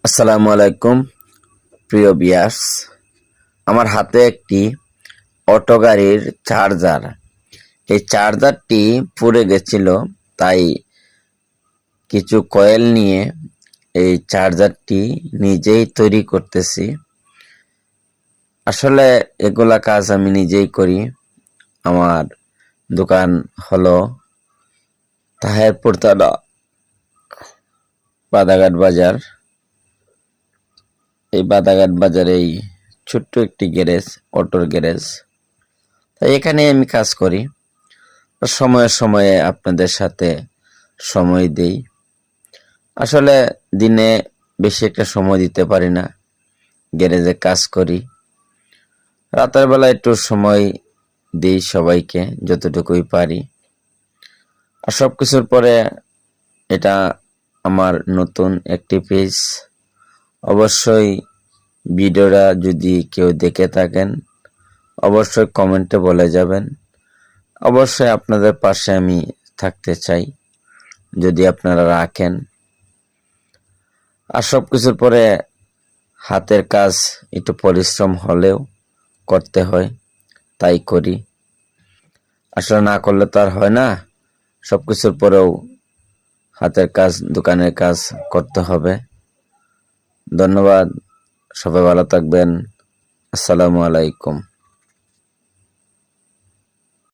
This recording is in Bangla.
আসসালামু আলাইকুম প্রিয় ভিউয়ার্স, আমার হাতে একটি অটো গাড়ির চার্জার। এই চার্জারটি পুড়ে গেছিল, তাই কিছু কয়েল নিয়ে এই চার্জারটি নিজেই তৈরি করতেছি। আসলে এগুলা কাজ আমি নিজেই করি। আমার দোকান হলো তাহেরপুর থানা, বাদাঘাট বাজার। এই বাদাঘাট বাজারে এই ছোট্ট একটি গ্যারেজ, অটোর গ্যারেজ। তাই এখানে আমি কাজ করি। সময়ে সময়ে আপনাদের সাথে সময় দেই। আসলে দিনে বেশি একটা সময় দিতে পারি না, গ্যারেজে কাজ করি। রাতের বেলা একটু সময় দিই সবাইকে যতটুকুই পারি। আর সব কিছুর পরে এটা আমার নতুন একটি পেজ। অবশ্যই ভিডিওটা যদি কেউ দেখে থাকেন অবশ্যই কমেন্টে বলে যাবেন। অবশ্যই আপনাদের পাশে আমি থাকতে চাই যদি আপনারা রাখেন। আর সব কিছুর পরে হাতের কাজ একটু পরিশ্রম হলেও করতে হয়, তাই করি। আসলে না করলে তো আর হয় না। সব কিছুর পরেও হাতের কাজ, দোকানের কাজ করতে হবে। ধন্যবাদ, সবাই ভালো থাকবেন। আসসালামু আলাইকুম।